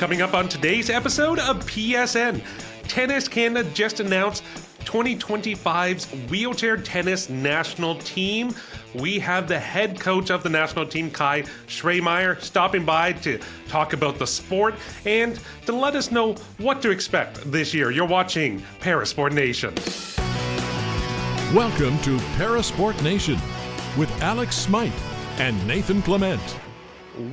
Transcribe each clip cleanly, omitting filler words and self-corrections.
Coming up on today's episode of PSN, Tennis Canada just announced 2025's wheelchair tennis national team. We have the head coach of the national team, Kai Schrameyer, stopping by to talk about the sport and to let us know what to expect this year. You're watching Parasport Nation. Welcome to Parasport Nation with Alex Smyth and Nathan Clement.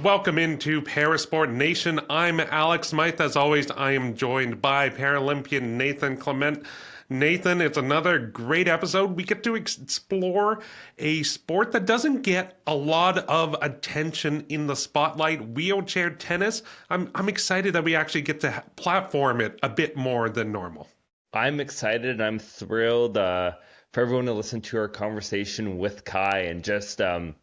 Welcome into Parasport Nation. I'm Alex Smyth. As always, I am joined by Paralympian Nathan Clement. Nathan, it's another great episode. We get to explore a sport that doesn't get a lot of attention in the spotlight, wheelchair tennis. I'm excited that we actually get to platform it a bit more than normal. I'm excited and I'm thrilled for everyone to listen to our conversation with Kai, and just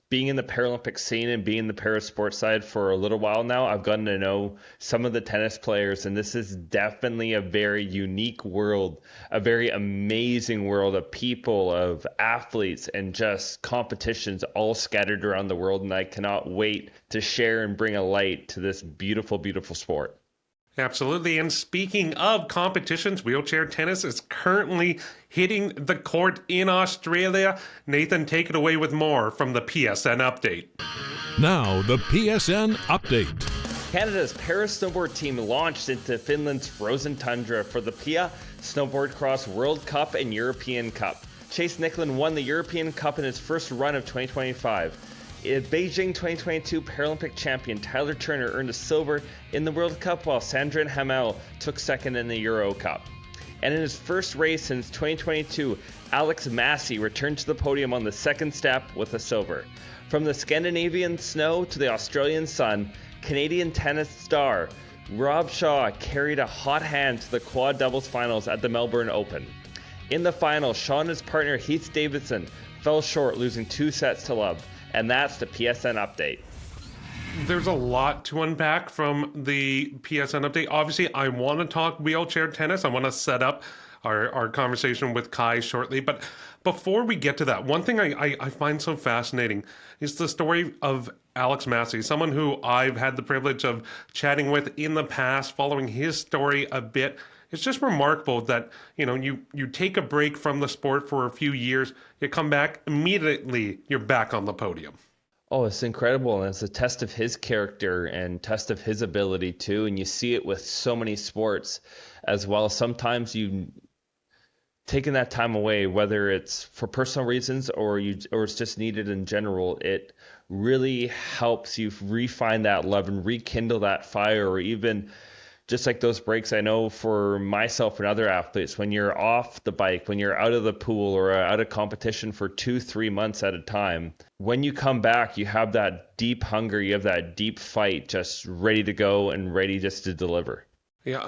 being in the Paralympic scene and being in the parasport side for a little while now, I've gotten to know some of the tennis players, and this is definitely a very unique world, a very amazing world of people, of athletes, and just competitions all scattered around the world, and I cannot wait to share and bring a light to this beautiful, beautiful sport. Absolutely. And speaking of competitions, wheelchair tennis is currently hitting the court in Australia. Nathan, take it away with more from the PSN update. Now, the PSN update. Canada's para-snowboard team launched into Finland's frozen tundra for the PIA Snowboard Cross World Cup and European Cup. Chase Nicklin won the European Cup in his first run of 2025. Beijing 2022 Paralympic champion Tyler Turner earned a silver in the World Cup, while Sandrine Hamel took second in the Euro Cup. And in his first race since 2022, Alex Massey returned to the podium on the second step with a silver. From the Scandinavian snow to the Australian sun, Canadian tennis star Rob Shaw carried a hot hand to the quad doubles finals at the Melbourne Open. In the final, Shaw and his partner Heath Davidson fell short, losing 2 sets to love. And that's the PSN update. There's a lot to unpack from the PSN update. Obviously, I want to talk wheelchair tennis. I want to set up our conversation with Kai shortly. But before we get to that, one thing I find so fascinating is the story of Alex Massey, someone who I've had the privilege of chatting with in the past, following his story a bit. It's just remarkable that, you take a break from the sport for a few years, you come back, immediately you're back on the podium. Oh, it's incredible. And it's a test of his character and test of his ability too. And you see it with so many sports as well. Sometimes you taking that time away, whether it's for personal reasons or it's just needed in general, it really helps you refine that love and rekindle that fire, or even just like those breaks. I know for myself and other athletes, when you're off the bike, when you're out of the pool or out of competition for 2-3 months at a time, when you come back, you have that deep hunger, you have that deep fight, just ready to go and ready just to deliver. Yeah,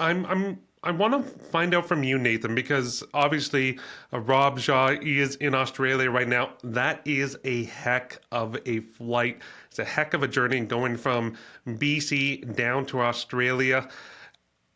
I want to find out from you, Nathan, because obviously Rob Shaw is in Australia right now. That is a heck of a flight. It's a heck of a journey going from BC down to Australia.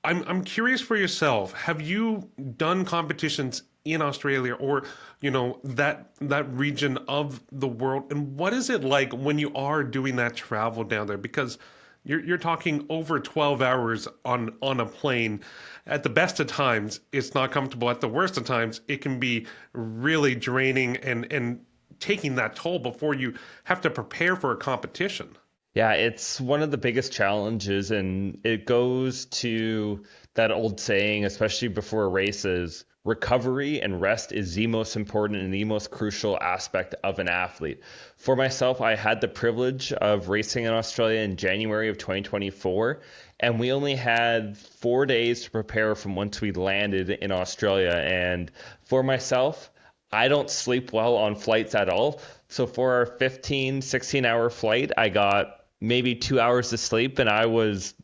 I'm curious for yourself. Have you done competitions in Australia or, that region of the world? And what is it like when you are doing that travel down there? Because you're talking over 12 hours on a plane. At the best of times, it's not comfortable. At the worst of times, it can be really draining and taking that toll before you have to prepare for a competition. Yeah, it's one of the biggest challenges, and it goes to that old saying, especially before races, recovery and rest is the most important and the most crucial aspect of an athlete. For myself, I had the privilege of racing in Australia in January of 2024, and we only had 4 days to prepare from once we landed in Australia. And for myself, I don't sleep well on flights at all. So for our 16-hour flight, I got maybe 2 hours of sleep, and I was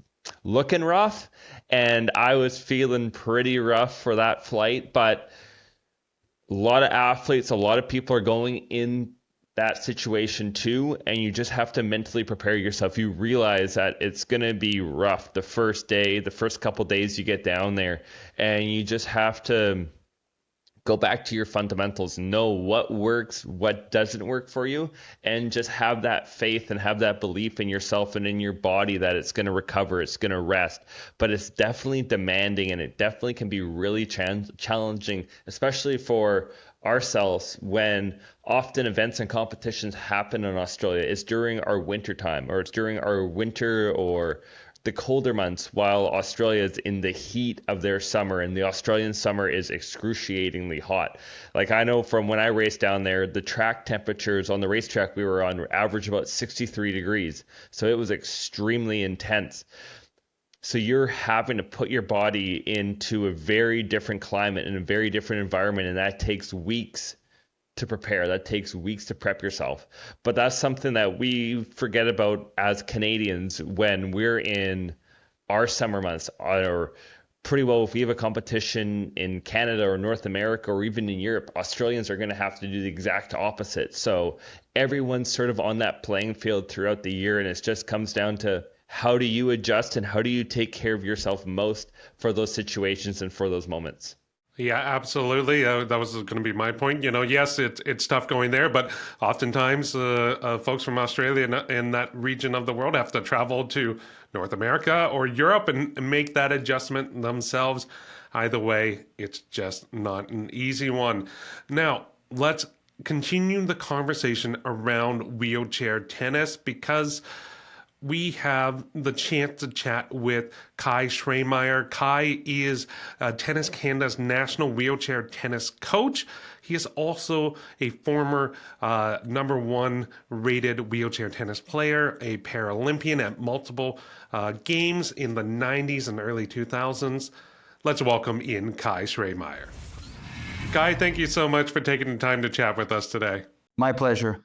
looking rough and I was feeling pretty rough for that flight. But a lot of athletes, a lot of people are going in that situation too, and you just have to mentally prepare yourself. You realize that it's going to be rough the first day, the first couple days you get down there, and you just have to Go back to your fundamentals, know what works, what doesn't work for you, and just have that faith and have that belief in yourself and in your body that it's going to recover, it's going to rest. But it's definitely demanding, and it definitely can be really challenging, especially for ourselves when often events and competitions happen in Australia. It's during our winter time, or it's during our winter or the colder months, while Australia is in the heat of their summer, and the Australian summer is excruciatingly hot. Like, I know from when I raced down there, the track temperatures on the racetrack we were on average about 63 degrees. So it was extremely intense. So you're having to put your body into a very different climate and a very different environment, and that takes weeks to prepare. That takes weeks to prep yourself. But that's something that we forget about as Canadians when we're in our summer months, or pretty well if we have a competition in Canada or North America or even in Europe, Australians are going to have to do the exact opposite. So everyone's sort of on that playing field throughout the year, and it just comes down to how do you adjust and how do you take care of yourself most for those situations and for those moments. Yeah, absolutely. That was going to be my point. Yes, it's tough going there, but oftentimes folks from Australia and that region of the world have to travel to North America or Europe and make that adjustment themselves. Either way, it's just not an easy one. Now, let's continue the conversation around wheelchair tennis, because we have the chance to chat with Kai Schrameyer. Kai is Tennis Canada's national wheelchair tennis coach. He is also a former #1 rated wheelchair tennis player, a Paralympian at multiple games in the 90s and early 2000s. Let's welcome in Kai Schrameyer. Kai, thank you so much for taking the time to chat with us today. My pleasure.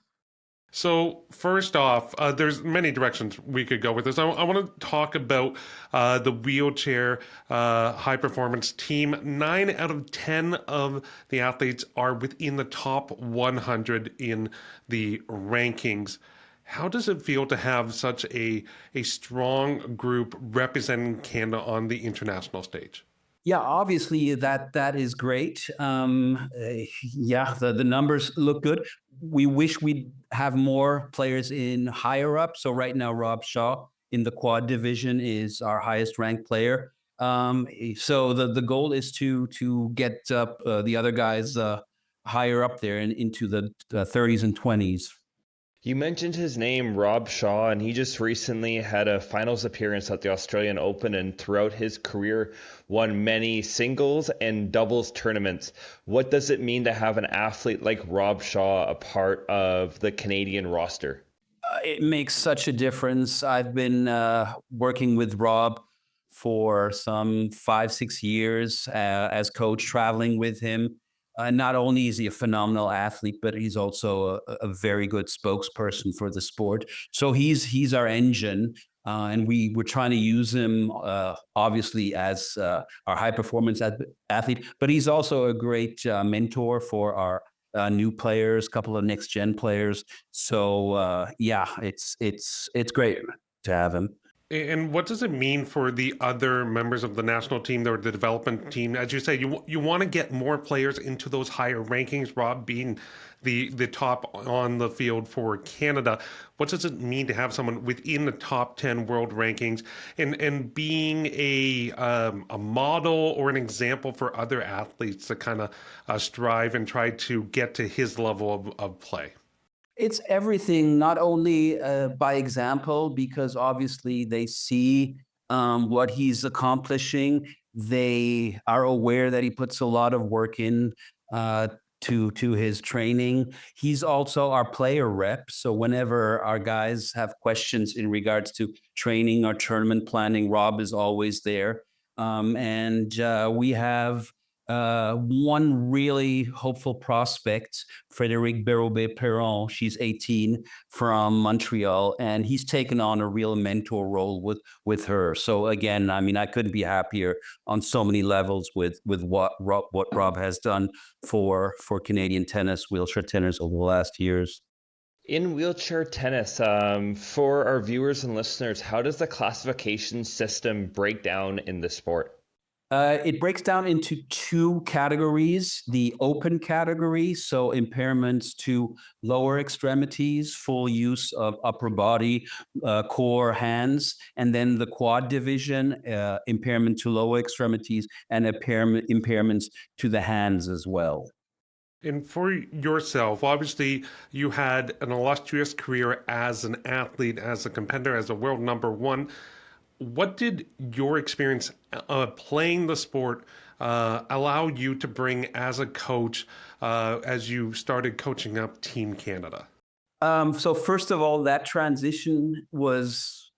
So first off, there's many directions we could go with this. I want to talk about the wheelchair high performance team. 9 out of 10 of the athletes are within the top 100 in the rankings. How does it feel to have such a strong group representing Canada on the international stage? Yeah, obviously that is great. Yeah, the numbers look good. We wish we'd have more players in higher up. So right now, Rob Shaw in the quad division is our highest ranked player. So the goal is to get up the other guys higher up there and into the 30s and 20s. You mentioned his name, Rob Shaw, and he just recently had a finals appearance at the Australian Open, and throughout his career won many singles and doubles tournaments. What does it mean to have an athlete like Rob Shaw a part of the Canadian roster? It makes such a difference. I've been working with Rob for some 5-6 years as coach, traveling with him. Not only is he a phenomenal athlete, but he's also a very good spokesperson for the sport. So he's our engine, and we're trying to use him obviously as our high performance athlete. But he's also a great mentor for our new players, a couple of next gen players. So yeah, it's great to have him. And what does it mean for the other members of the national team or the development team? As you say, you want to get more players into those higher rankings, Rob being the top on the field for Canada. What does it mean to have someone within the top 10 world rankings and being a model or an example for other athletes to kind of strive and try to get to his level of play? It's everything, not only by example, because obviously they see what he's accomplishing. They are aware that he puts a lot of work in to his training. He's also our player rep. So whenever our guys have questions in regards to training or tournament planning, Rob is always there. And we have one really hopeful prospect, Frédéric Berube-Perron. She's 18 from Montreal, and he's taken on a real mentor role with her. So again, I mean, I couldn't be happier on so many levels with what Rob has done for Canadian tennis, wheelchair tennis over the last years. In wheelchair tennis, for our viewers and listeners, how does the classification system break down in the sport? It breaks down into two categories: the open category, so impairments to lower extremities, full use of upper body, core, hands, and then the quad division, impairment to lower extremities and impairments to the hands as well. And for yourself, obviously, you had an illustrious career as an athlete, as a competitor, as a world number one. What did your experience playing the sport allow you to bring as a coach as you started coaching up Team Canada? So first of all, that transition was,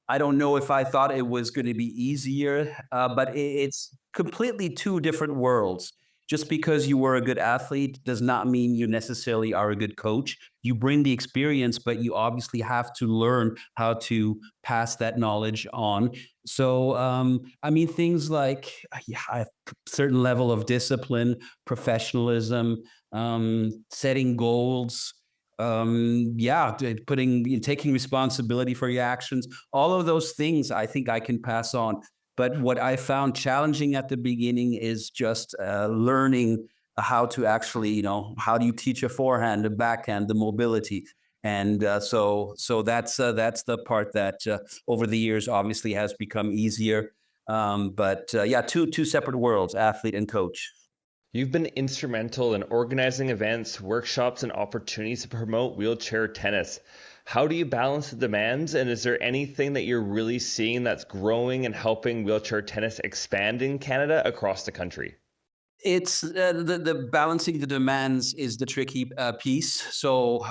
I don't know if I thought it was going to be easier, but it's completely two different worlds. Just because you were a good athlete does not mean you necessarily are a good coach. You bring the experience, but you obviously have to learn how to pass that knowledge on. So, I mean, things like a certain level of discipline, professionalism, setting goals, taking responsibility for your actions, all of those things I think I can pass on. But what I found challenging at the beginning is just learning how to actually, how do you teach a forehand, a backhand, the mobility. And so that's the part that over the years obviously has become easier. But yeah, two separate worlds: athlete and coach. You've been instrumental in organizing events, workshops, and opportunities to promote wheelchair tennis. How do you balance the demands, and is there anything that you're really seeing that's growing and helping wheelchair tennis expand in Canada across the country? It's the balancing the demands is the tricky piece. So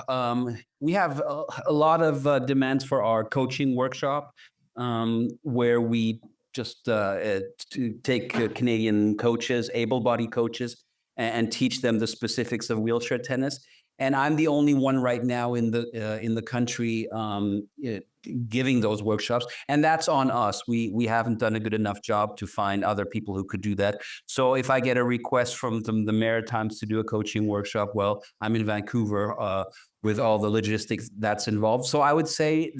we have a lot of demands for our coaching workshop, where we just to take Canadian coaches, able-bodied coaches, and teach them the specifics of wheelchair tennis. And I'm the only one right now in the country giving those workshops, and that's on us. We haven't done a good enough job to find other people who could do that. So if I get a request from the Maritimes to do a coaching workshop, well, I'm in Vancouver with all the logistics that's involved. So I would say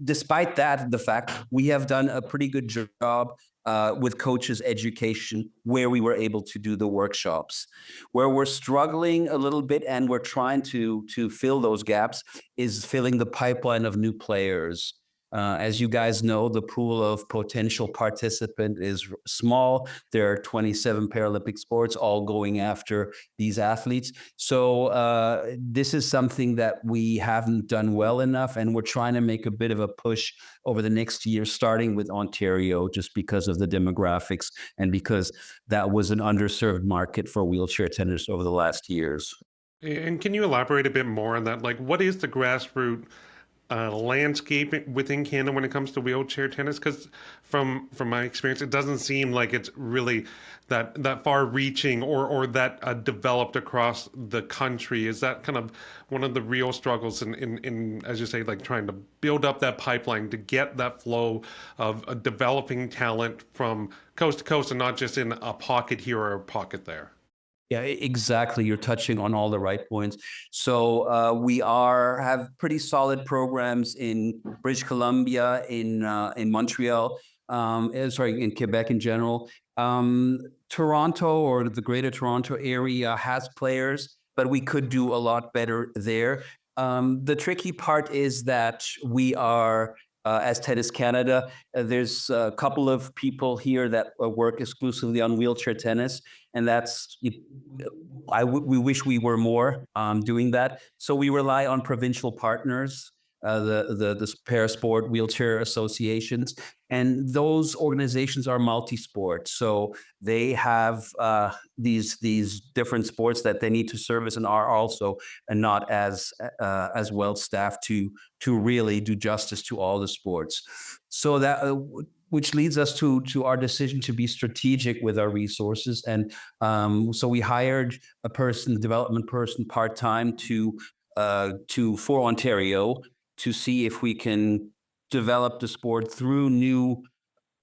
despite that, the fact we have done a pretty good job with coaches education where we were able to do the workshops. Where we're struggling a little bit and we're trying to fill those gaps is filling the pipeline of new players. As you guys know, the pool of potential participant is small. There are 27 Paralympic sports all going after these athletes. So this is something that we haven't done well enough, and we're trying to make a bit of a push over the next year, starting with Ontario, just because of the demographics and because that was an underserved market for wheelchair tennis over the last years. And can you elaborate a bit more on that? Like, what is the grassroots landscape within Canada when it comes to wheelchair tennis? Because from my experience, it doesn't seem like it's really that far reaching or that developed across the country. Is that kind of one of the real struggles in as you say, like trying to build up that pipeline to get that flow of developing talent from coast to coast and not just in a pocket here or a pocket there? Yeah, exactly. You're touching on all the right points. So we have pretty solid programs in British Columbia, in Montreal, in Quebec in general. Toronto or the Greater Toronto area has players, but we could do a lot better there. The tricky part is that we are. As Tennis Canada, there's a couple of people here that work exclusively on wheelchair tennis, and we wish we were more doing that. So we rely on provincial partners, the parasport wheelchair associations, and those organizations are multi-sport. So they have these different sports that they need to service and are also not as well staffed to really do justice to all the sports. So that which leads us to our decision to be strategic with our resources. And so we hired a development person part-time for Ontario to see if we can develop the sport through new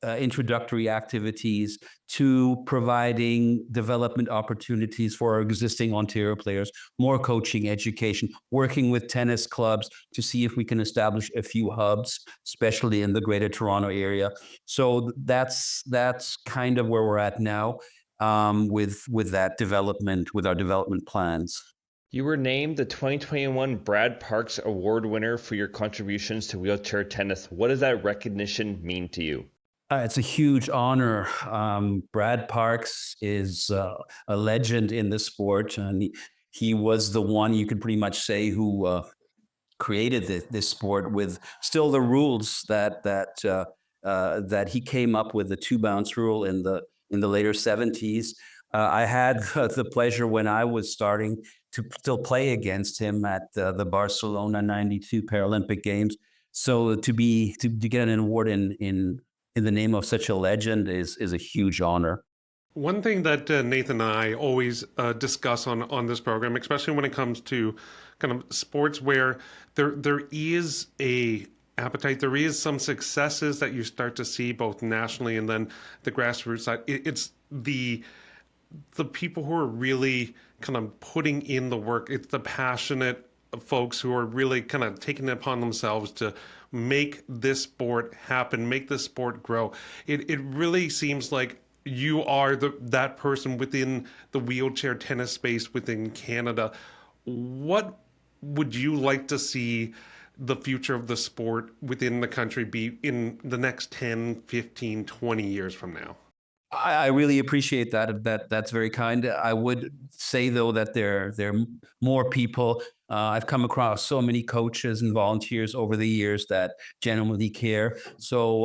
introductory activities to providing development opportunities for our existing Ontario players, more coaching, education, working with tennis clubs to see if we can establish a few hubs, especially in the Greater Toronto area. So that's kind of where we're at now with that development, with our development plans. You were named the 2021 Brad Parks Award winner for your contributions to wheelchair tennis. What does that recognition mean to you? It's a huge honor. Brad Parks is a legend in the sport, and he was the one, you could pretty much say, who created this sport with still the rules that he came up with, the two bounce rule in the later 70s. I had the pleasure when I was starting to still play against him at the Barcelona '92 Paralympic Games. So to get an award in the name of such a legend is a huge honor. One thing that Nathan and I always discuss on this program, especially when it comes to kind of sports where there is a appetite, there is some successes that you start to see both nationally and then the grassroots side. It's the people who are really kind of putting in the work. It's the passionate folks who are really kind of taking it upon themselves to make this sport happen, make this sport grow. It really seems like you are that person within the wheelchair tennis space within Canada. What would you like to see the future of the sport within the country be in the next 10, 15, 20 years from now? I really appreciate that. That's very kind. I would say though that there are more people. I've come across so many coaches and volunteers over the years that genuinely care. So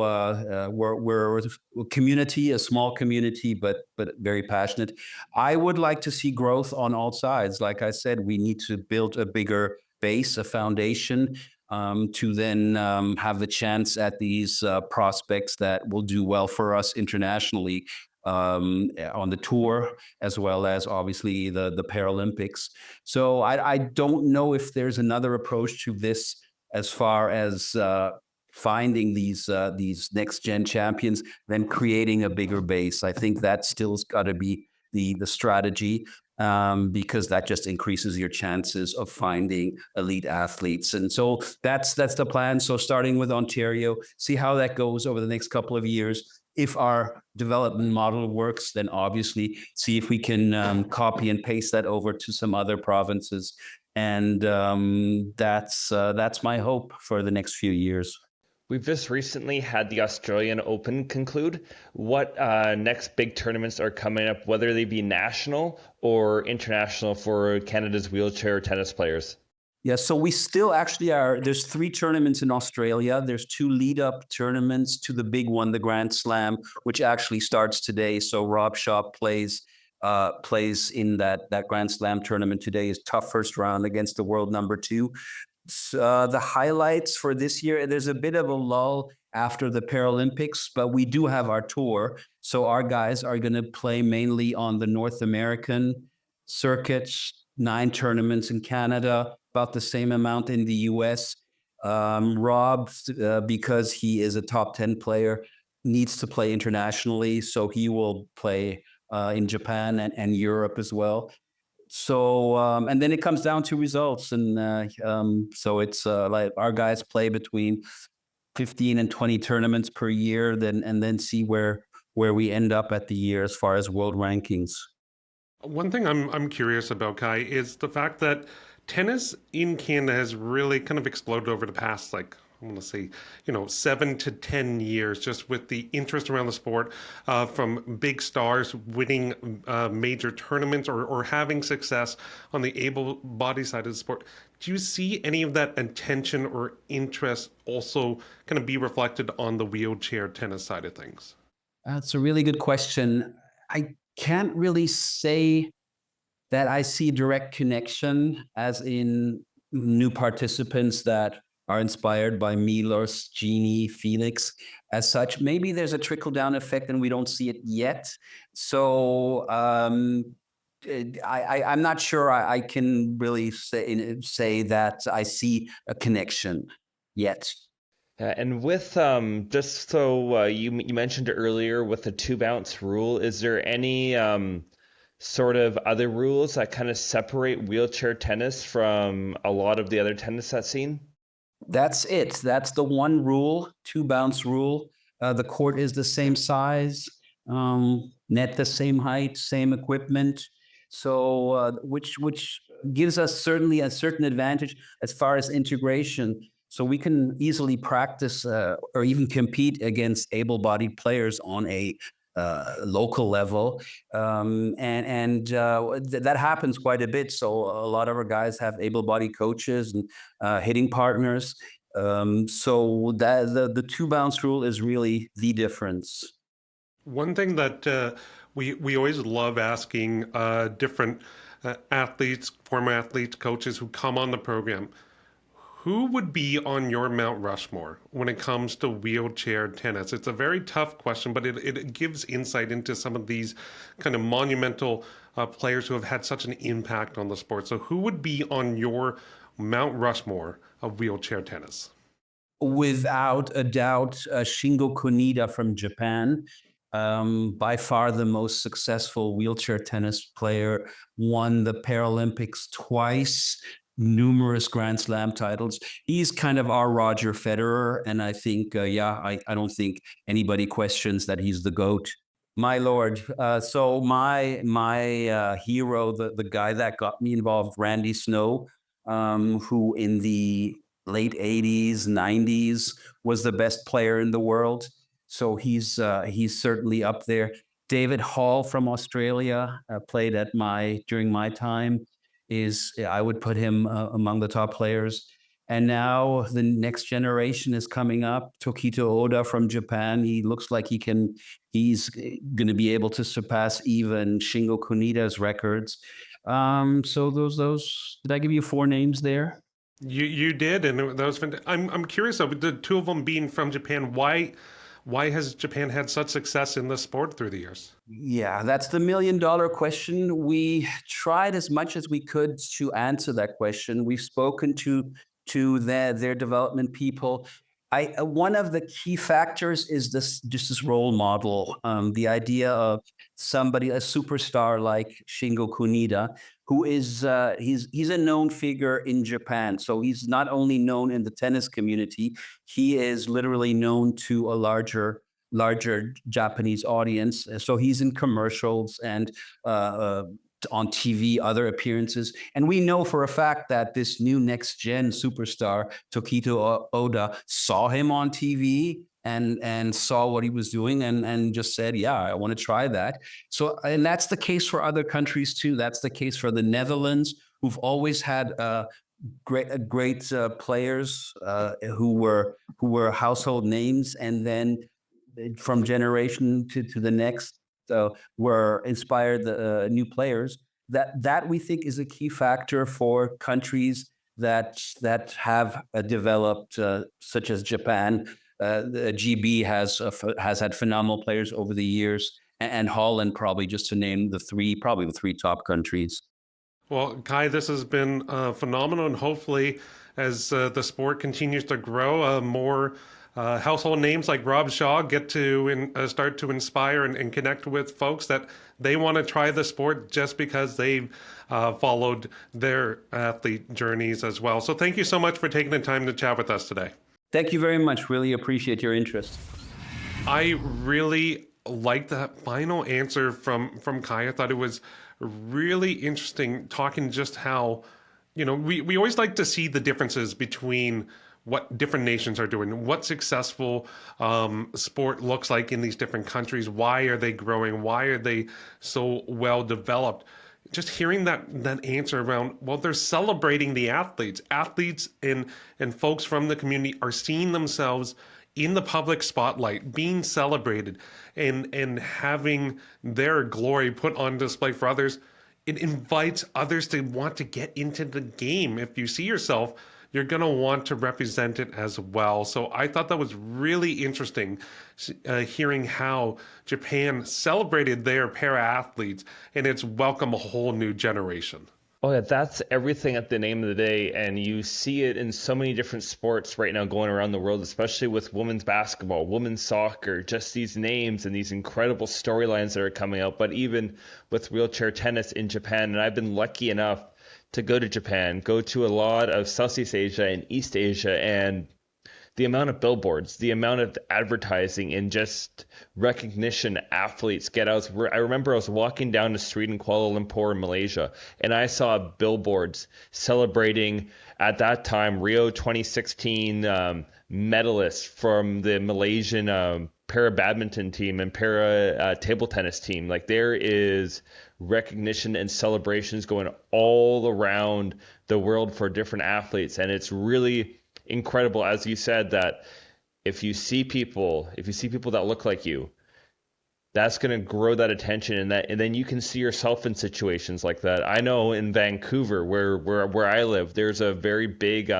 we're a community, a small community, but very passionate. I would like to see growth on all sides. Like I said, we need to build a bigger base, a foundation. To then have the chance at these prospects that will do well for us internationally on the tour, as well as obviously the Paralympics. So I don't know if there's another approach to this as far as finding these next gen champions than creating a bigger base. I think that still's got to be the strategy. Because that just increases your chances of finding elite athletes. And so that's the plan. So starting with Ontario, see how that goes over the next couple of years. If our development model works, then obviously see if we can copy and paste that over to some other provinces. And that's my hope for the next few years. We've just recently had the Australian Open conclude. What next big tournaments are coming up, whether they be national or international for Canada's wheelchair tennis players? Yeah, so we still actually are. There's 3 tournaments in Australia. There's 2 lead-up tournaments to the big one, the Grand Slam, which actually starts today. So Rob Shaw plays in that Grand Slam tournament today. Is tough first round against the world number 2. The highlights for this year, there's a bit of a lull after the Paralympics, but we do have our tour. So our guys are going to play mainly on the North American circuits, 9 tournaments in Canada, about the same amount in the US. Rob, because he is a top 10 player, needs to play internationally. So he will play in Japan and Europe as well. So, and then it comes down to results. And so it's like our guys play between 15 and 20 tournaments per year, and then see where we end up at the year as far as world rankings. One thing I'm curious about, Kai, is the fact that tennis in Canada has really kind of exploded over the past, like, I want to say, 7 to 10 years, just with the interest around the sport, from big stars winning major tournaments or having success on the able-bodied side of the sport. Do you see any of that attention or interest also kind of be reflected on the wheelchair tennis side of things? That's a really good question. I can't really say that I see direct connection, as in new participants that are inspired by Milos, Genie, Felix. As such, maybe there's a trickle-down effect and we don't see it yet. So I'm not sure I can really say that I see a connection yet. And with just so you mentioned earlier with the two bounce rule, is there any sort of other rules that kind of separate wheelchair tennis from a lot of the other tennis that's seen? That's it. That's the one rule, two bounce rule. The court is the same size, net the same height, same equipment. So, which gives us certainly a certain advantage as far as integration. So we can easily practice or even compete against able-bodied players on a local level, that happens quite a bit. So a lot of our guys have able-bodied coaches and hitting partners. So that the two bounce rule is really the difference. One thing that we always love asking different athletes, former athletes, coaches who come on the program, who would be on your Mount Rushmore when it comes to wheelchair tennis? It's a very tough question, but it gives insight into some of these kind of monumental players who have had such an impact on the sport. So, who would be on your Mount Rushmore of wheelchair tennis? Without a doubt, Shingo Kunida from Japan, by far the most successful wheelchair tennis player, won the Paralympics twice, numerous Grand Slam titles. He's kind of our Roger Federer, and I think, I don't think anybody questions that he's the GOAT. My lord, so my hero, the guy that got me involved, Randy Snow, who in the late 80s, 90s was the best player in the world. So he's certainly up there. David Hall from Australia played at my during my time. Is I would put him among the top players. And now the next generation is coming up. Tokito Oda from Japan. He looks like he's going to be able to surpass even Shingo Kunida's records. So did I give you four names there? You did, and that was fantastic. I'm curious though, with the two of them being from Japan, why has Japan had such success in the sport through the years? Yeah, that's the $1 million question. We tried as much as we could to answer that question. We've spoken to their development people. One of the key factors is this role model, the idea of somebody, a superstar like Shingo Kunida, who is he's a known figure in Japan. So he's not only known in the tennis community, he is literally known to a larger Japanese audience. So he's in commercials and on TV, other appearances. And we know for a fact that this new next gen superstar, Tokito Oda, saw him on TV and saw what he was doing and just said, yeah, I want to try that. So, and that's the case for other countries too. That's the case for the Netherlands, who've always had great players who were household names, and then from generation to the next were inspired the new players. That we think is a key factor for countries that have developed, such as Japan. The GB has had phenomenal players over the years, and Holland probably, just to name probably the three top countries. Well, Kai, this has been phenomenal, and hopefully, as the sport continues to grow, more household names like Rob Shaw get to start to inspire and connect with folks that they want to try the sport just because they've followed their athlete journeys as well. So, thank you so much for taking the time to chat with us today. Thank you very much. Really appreciate your interest. I really liked that final answer from Kai. I thought it was really interesting, talking just how, we always like to see the differences between what different nations are doing, what successful sport looks like in these different countries. Why are they growing? Why are they so well developed? Just hearing that answer around, well, they're celebrating the athletes and folks from the community are seeing themselves in the public spotlight, being celebrated, and having their glory put on display for others. It invites others to want to get into the game. If you see yourself, you're going to want to represent it as well. So I thought that was really interesting, hearing how Japan celebrated their para athletes and it's welcomed a whole new generation. Oh yeah, that's everything at the name of the day, and you see it in so many different sports right now going around the world, especially with women's basketball, women's soccer, just these names and these incredible storylines that are coming out, but even with wheelchair tennis in Japan. And I've been lucky enough to go to Japan, go to a lot of Southeast Asia and East Asia, and the amount of billboards, the amount of advertising and just recognition athletes get out. I remember I was walking down the street in Kuala Lumpur in Malaysia, and I saw billboards celebrating at that time Rio 2016 medalists from the Malaysian para badminton team and para table tennis team. Like, there is recognition and celebrations going all around the world for different athletes, and it's really incredible, as you said, that if you see people that look like you, that's going to grow that attention, and then you can see yourself in situations like that. I know in Vancouver, where I live, there's a very big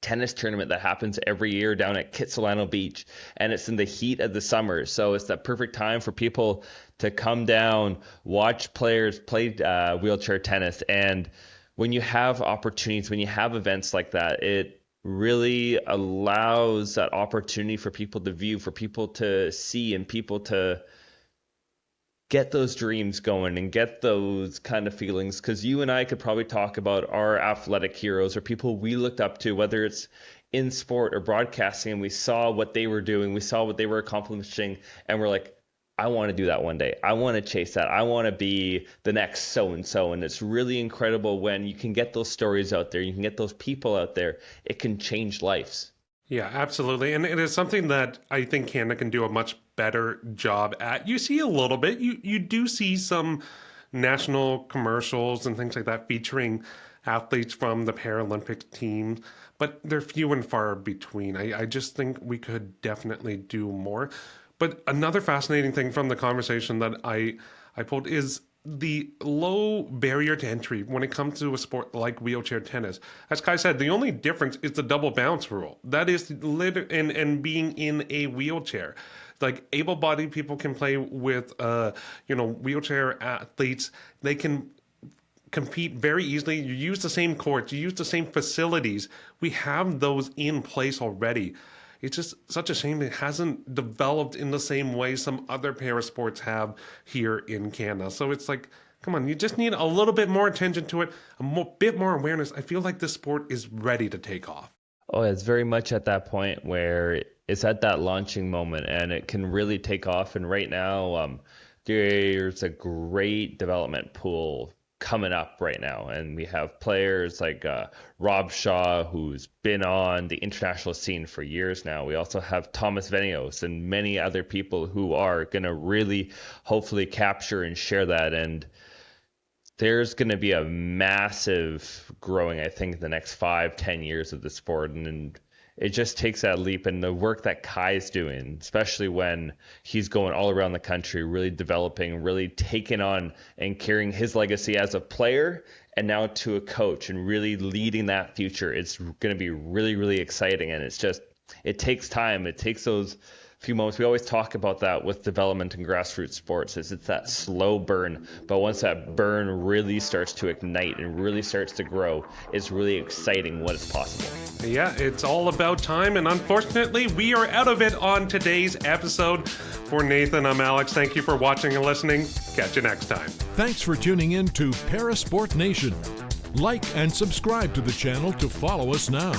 tennis tournament that happens every year down at Kitsilano Beach, and it's in the heat of the summer, so it's the perfect time for people to come down, watch players play wheelchair tennis. And when you have opportunities, when you have events like that, it really allows that opportunity for people to view, for people to see, and people to get those dreams going and get those kind of feelings. Because you and I could probably talk about our athletic heroes or people we looked up to, whether it's in sport or broadcasting, and we saw what they were doing, we saw what they were accomplishing, and we're like, I want to do that one day. I want to chase that. I want to be the next so-and-so. And it's really incredible when you can get those stories out there, you can get those people out there. It can change lives. Yeah, absolutely. And it is something that I think Canada can do a much better job at. You see a little bit. You do see some national commercials and things like that featuring athletes from the Paralympic team, but they're few and far between. I just think we could definitely do more. But another fascinating thing from the conversation that I pulled is the low barrier to entry when it comes to a sport like wheelchair tennis. As Kai said, the only difference is the double bounce rule. That is and being in a wheelchair. Like, able-bodied people can play with wheelchair athletes. They can compete very easily. You use the same courts, you use the same facilities. We have those in place already. It's just such a shame it hasn't developed in the same way some other para sports have here in Canada. So it's like, come on, you just need a little bit more attention to it, bit more awareness. I feel like this sport is ready to take off. Oh, it's very much at that point where it's at that launching moment, and it can really take off. And right now, there's a great development pool coming up right now, and we have players like Rob Shaw, who's been on the international scene for years now. We also have Thomas Venios and many other people who are going to really hopefully capture and share that. And there's going to be a massive growing, I think, in the next 5-10 years of the sport. And it just takes that leap, and the work that Kai's doing, especially when he's going all around the country, really developing, really taking on and carrying his legacy as a player and now to a coach and really leading that future. It's going to be really, really exciting. And it takes time. It takes those few moments. We always talk about that with development and grassroots sports. It's that slow burn, but once that burn really starts to ignite and really starts to grow, it's really exciting what is possible. Yeah, it's all about time, and unfortunately, we are out of it on today's episode. For Nathan, I'm Alex. Thank you for watching and listening. Catch you next time. Thanks for tuning in to Parasport Nation. Like and subscribe to the channel to follow us now.